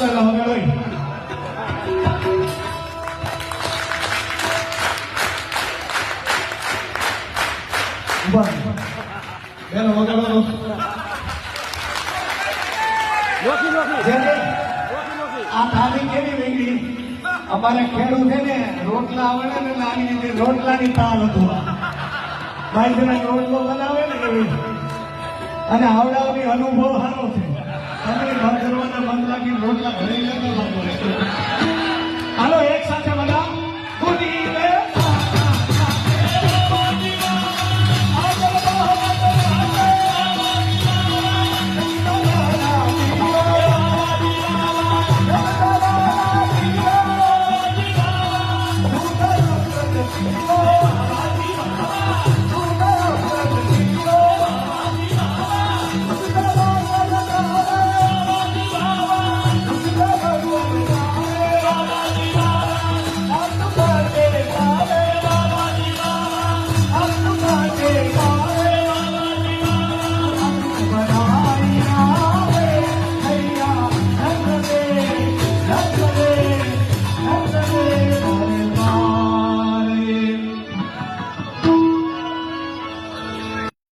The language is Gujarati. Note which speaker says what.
Speaker 1: વગાડો વગાડો બેનો વગાડો આ થાળી કેવી વેગળી અમારે ખેડૂત છે ને રોટલા આવડે ને આની રીતે રોટલાની તાલ હતું ભાઈ જણા રોટલો બનાવે ને એવી અને આવડાવની અનુભવ સારો છે તમે ભાગ કરવાના મન લાગી રોટલા ઘરે લેતા